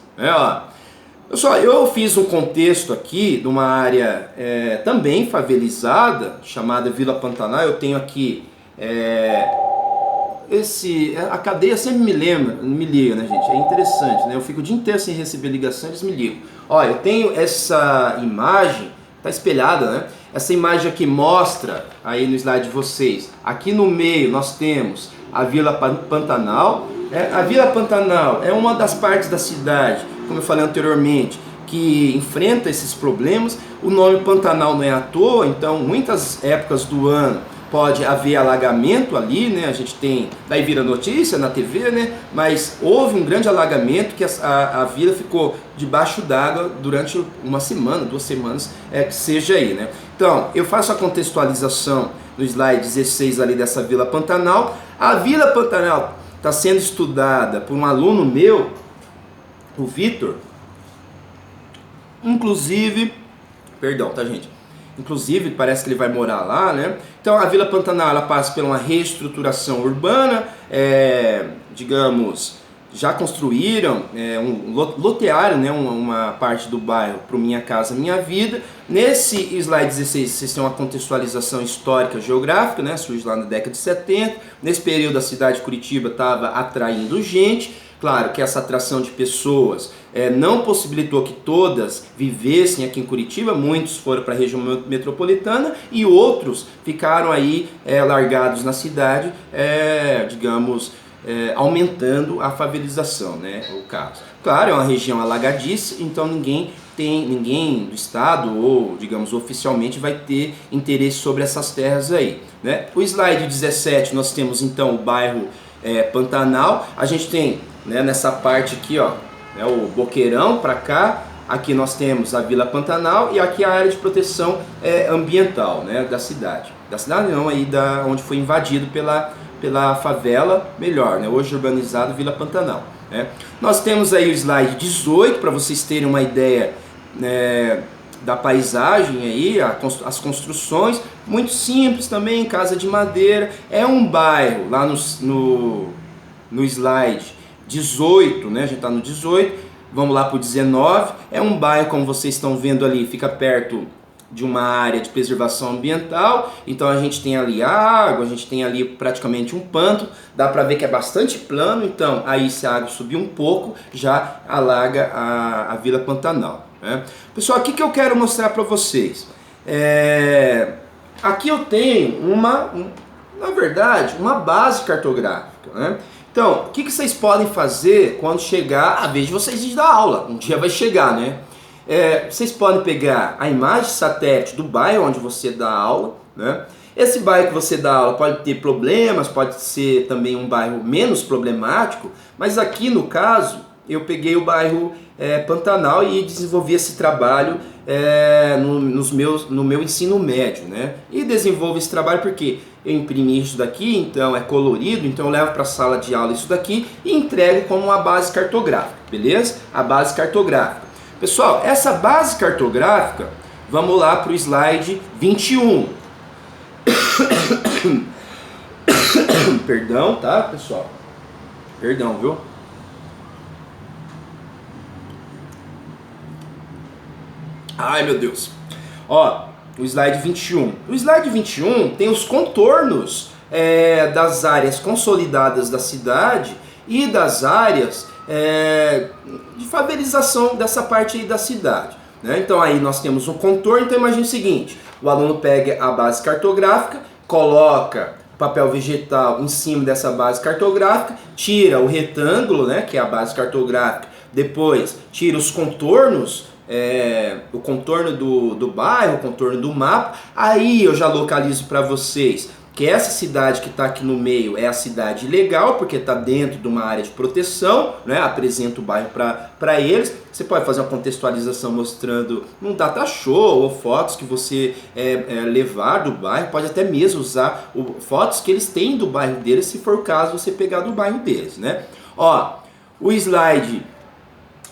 Pessoal, eu fiz um contexto aqui de uma área também favelizada, chamada Vila Pantanal. Eu tenho aqui a cadeia sempre me liga, né, gente? É interessante, né? Eu fico o dia inteiro sem receber ligação, eles me ligam. Olha, eu tenho essa imagem, tá espelhada, né? Essa imagem aqui mostra, aí no slide de vocês, aqui no meio nós temos a Vila Pantanal. A Vila Pantanal é uma das partes da cidade, como eu falei anteriormente, que enfrenta esses problemas. O nome Pantanal não é à toa, então muitas épocas do ano pode haver alagamento ali, né? A gente tem, daí vira notícia na TV, né? Mas houve um grande alagamento que a vila ficou debaixo d'água durante uma semana, 2 semanas, que seja aí, né? Então, eu faço a contextualização no slide 16 ali dessa Vila Pantanal. A Vila Pantanal está sendo estudada por um aluno meu, o Vitor, inclusive, perdão, tá, gente? Inclusive, parece que ele vai morar lá, né? Então, a Vila Pantanal, ela passa por uma reestruturação urbana, digamos, já construíram um lotearam, né, uma parte do bairro para o Minha Casa Minha Vida. Nesse slide 16, vocês têm uma contextualização histórica geográfica, né? Surge lá na década de 70. Nesse período, a cidade de Curitiba estava atraindo gente. Claro que essa atração de pessoas não possibilitou que todas vivessem aqui em Curitiba. Muitos foram para a região metropolitana e outros ficaram aí largados na cidade, digamos, aumentando a favelização, né, o caso. Claro, é uma região alagadiça, então ninguém do estado ou, digamos, oficialmente vai ter interesse sobre essas terras aí, né? O slide 17 nós temos então o bairro Pantanal. A gente tem, né, nessa parte aqui, ó, o Boqueirão para cá. Aqui nós temos a Vila Pantanal e aqui a área de proteção ambiental, né, da cidade. Da cidade não, aí onde foi invadido pela favela, melhor, né, hoje urbanizado Vila Pantanal, né. Nós temos aí o slide 18 para vocês terem uma ideia da paisagem aí, as construções, muito simples também, casa de madeira. É um bairro, lá no slide 18, né, a gente está no 18, vamos lá para o 19, é um bairro, como vocês estão vendo ali, fica perto de uma área de preservação ambiental, então a gente tem ali água, a gente tem ali praticamente um pântano, dá para ver que é bastante plano, então aí se a água subir um pouco, já alaga a Vila Pantanal, né? Pessoal, o que eu quero mostrar para vocês? Aqui eu tenho na verdade, uma base cartográfica, né? Então, o que vocês podem fazer quando chegar a vez de vocês ir dar aula? Um dia vai chegar, né? Vocês podem pegar a imagem de satélite do bairro onde você dá aula, né? Esse bairro que você dá aula pode ter problemas, pode ser também um bairro menos problemático, mas aqui no caso eu peguei o bairro Pantanal e desenvolvi esse trabalho no meu ensino médio, né? E desenvolvo esse trabalho porque eu imprimi isso daqui, então é colorido, então eu levo para a sala de aula isso daqui e entrego como uma base cartográfica, beleza? A base cartográfica. Pessoal, essa base cartográfica, vamos lá para o slide 21. Perdão, tá, pessoal? Perdão, viu? Ai, meu Deus. Ó, o slide 21. O slide 21 tem os contornos das áreas consolidadas da cidade e das áreas de favelização dessa parte aí da cidade, né? Então aí nós temos um contorno, então imagine o seguinte, o aluno pega a base cartográfica, coloca papel vegetal em cima dessa base cartográfica, tira o retângulo, né, que é a base cartográfica, depois tira os contornos, o contorno do bairro, o contorno do mapa, aí eu já localizo para vocês que essa cidade que está aqui no meio é a cidade legal, porque está dentro de uma área de proteção, né? Apresenta o bairro para eles. Você pode fazer uma contextualização mostrando um data show ou fotos que você levar do bairro, pode até mesmo usar fotos que eles têm do bairro deles, se for o caso você pegar do bairro deles, né? Ó, o slide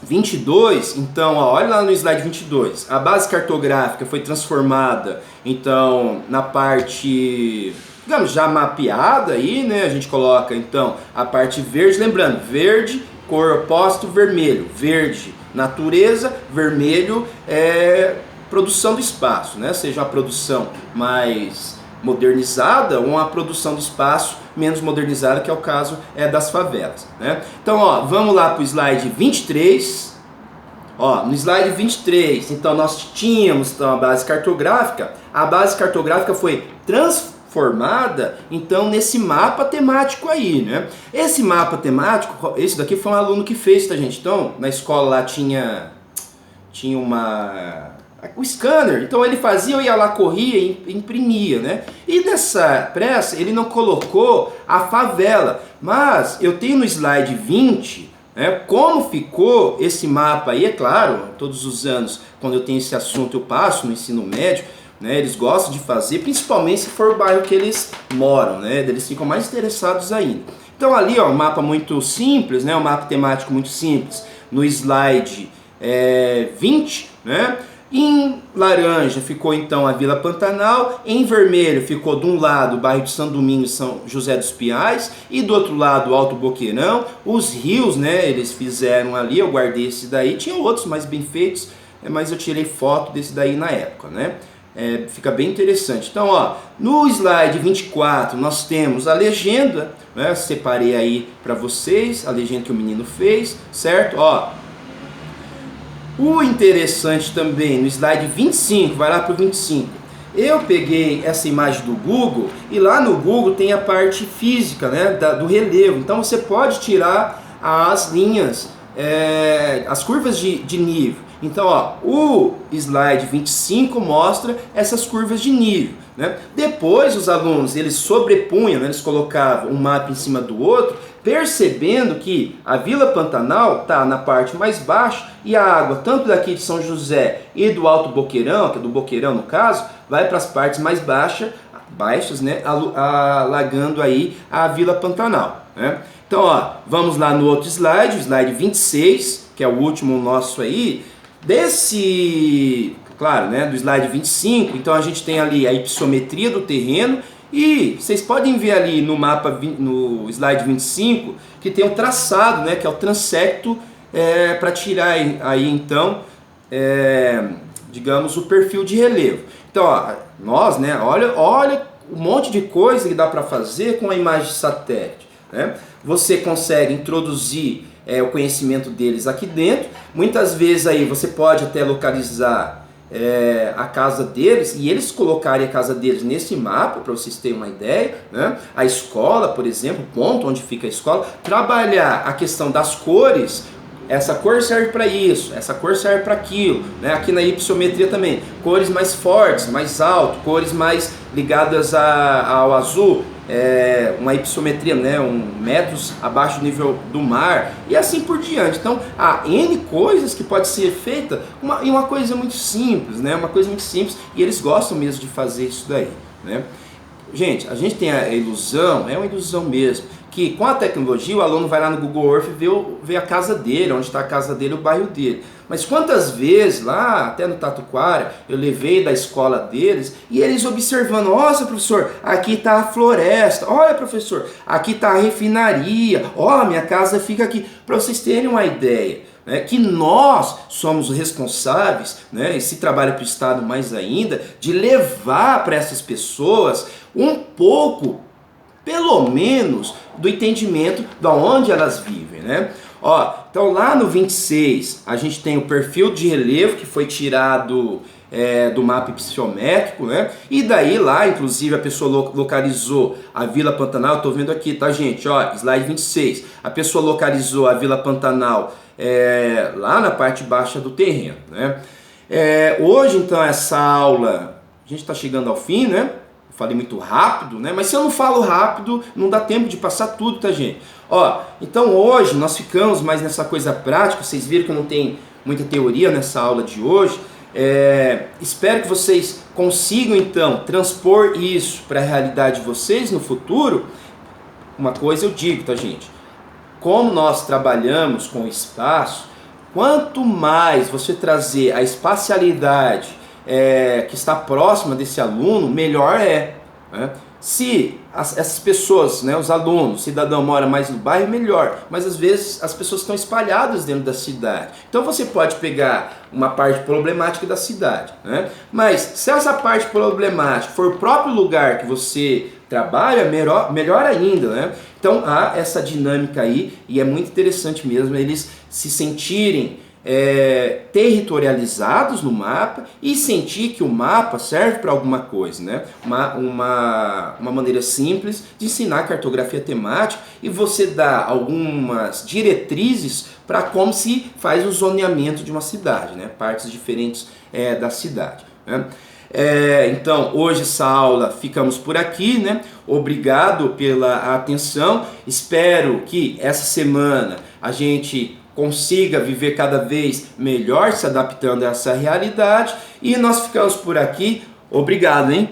22, então, ó, olha lá no slide 22, a base cartográfica foi transformada, então, na parte, digamos, já mapeada aí, né, a gente coloca, então, a parte verde, lembrando, verde, cor oposto, vermelho, verde, natureza, vermelho, produção do espaço, né, seja uma produção mais modernizada ou uma produção do espaço menos modernizada, que é o caso das favelas, né? Então, ó, vamos lá para o slide 23. Ó, no slide 23, então nós tínhamos a base cartográfica. A base cartográfica foi transformada, então, nesse mapa temático aí, né? Esse mapa temático, esse daqui foi um aluno que fez, tá, gente? Então, na escola lá tinha o scanner, então ele fazia, eu ia lá, corria e imprimia, né? E nessa pressa ele não colocou a favela, mas eu tenho no slide 20, né, como ficou esse mapa aí, é claro, todos os anos, quando eu tenho esse assunto eu passo no ensino médio, né, eles gostam de fazer, principalmente se for o bairro que eles moram, né, eles ficam mais interessados ainda. Então ali, ó, um mapa muito simples, né, um mapa temático muito simples, no slide 20, né? Em laranja ficou então a Vila Pantanal, em vermelho ficou de um lado o bairro de São Domingos e São José dos Pinhais e do outro lado o Alto Boqueirão, os rios, né, eles fizeram ali, eu guardei esse daí, tinha outros mais bem feitos, mas eu tirei foto desse daí na época, né? Fica bem interessante. Então, ó, no slide 24 nós temos a legenda, né, separei aí para vocês, a legenda que o menino fez, certo? Ó, o interessante também, no slide 25, vai lá para o 25, eu peguei essa imagem do Google e lá no Google tem a parte física, né, do relevo, então você pode tirar as linhas, as curvas de nível. Então, ó, o slide 25 mostra essas curvas de nível, né? Depois os alunos, eles sobrepunham, né, eles colocavam um mapa em cima do outro, percebendo que a Vila Pantanal está na parte mais baixa e a água, tanto daqui de São José e do Alto Boqueirão, que é do Boqueirão no caso, vai para as partes mais baixas, né, alagando aí a Vila Pantanal, né? Então, ó, vamos lá no outro slide, o slide 26, que é o último nosso aí, claro, né, do slide 25, então a gente tem ali a hipissometria do terreno e vocês podem ver ali no mapa, no slide 25, que tem um traçado, né, que é o transecto, para tirar aí então, digamos, o perfil de relevo. Então, ó, nós, né, olha um monte de coisa que dá para fazer com a imagem de satélite, né? Você consegue introduzir o conhecimento deles aqui dentro. Muitas vezes aí você pode até localizar a casa deles e eles colocarem a casa deles nesse mapa, para vocês terem uma ideia, né? A escola, por exemplo, o ponto onde fica a escola, trabalhar a questão das cores. Essa cor serve para isso, essa cor serve para aquilo, né? Aqui na hipsometria também, cores mais fortes, mais alto, cores mais ligadas ao azul, uma hipsometria, né? Metros abaixo do nível do mar e assim por diante. Então, há N coisas que pode ser feita e uma coisa muito simples, né? Uma coisa muito simples, e eles gostam mesmo de fazer isso daí, né? Gente, a gente tem a ilusão, é uma ilusão mesmo, que com a tecnologia o aluno vai lá no Google Earth e vê a casa dele, onde está a casa dele, o bairro dele. Mas quantas vezes lá, até no Tatuquara, eu levei da escola deles e eles observando: nossa, professor, aqui está a floresta, olha, professor, aqui está a refinaria, ó, minha casa fica aqui. Para vocês terem uma ideia, né, que nós somos responsáveis, né, e se trabalha para o Estado mais ainda, de levar para essas pessoas um pouco, pelo menos, do entendimento de onde elas vivem, né? Ó, então lá no 26 a gente tem o perfil de relevo que foi tirado do mapa psiométrico, né? E daí lá, inclusive, a pessoa localizou a Vila Pantanal. Eu tô vendo aqui, tá, gente? Ó, slide 26. A pessoa localizou a Vila Pantanal lá na parte baixa do terreno, né? Hoje, então, essa aula, a gente está chegando ao fim, né? Falei muito rápido, né? Mas se eu não falo rápido, não dá tempo de passar tudo, tá, gente? Ó, então hoje nós ficamos mais nessa coisa prática. Vocês viram que eu não tenho muita teoria nessa aula de hoje. Espero que vocês consigam, então, transpor isso para a realidade de vocês no futuro. Uma coisa eu digo, tá, gente? Como nós trabalhamos com o espaço, quanto mais você trazer a espacialidade que está próxima desse aluno, melhor é, né? Se essas pessoas, né, os alunos, o cidadão mora mais no bairro, melhor. Mas às vezes as pessoas estão espalhadas dentro da cidade. Então você pode pegar uma parte problemática da cidade, né? Mas se essa parte problemática for o próprio lugar que você trabalha, melhor ainda, né? Então há essa dinâmica aí e é muito interessante mesmo eles se sentirem territorializados no mapa e sentir que o mapa serve para alguma coisa, né? Uma maneira simples de ensinar cartografia temática e você dá algumas diretrizes para como se faz o zoneamento de uma cidade, né? Partes diferentes da cidade, né? Então, hoje essa aula ficamos por aqui, né? Obrigado pela atenção. Espero que essa semana a gente consiga viver cada vez melhor, se adaptando a essa realidade. E nós ficamos por aqui. Obrigado, hein?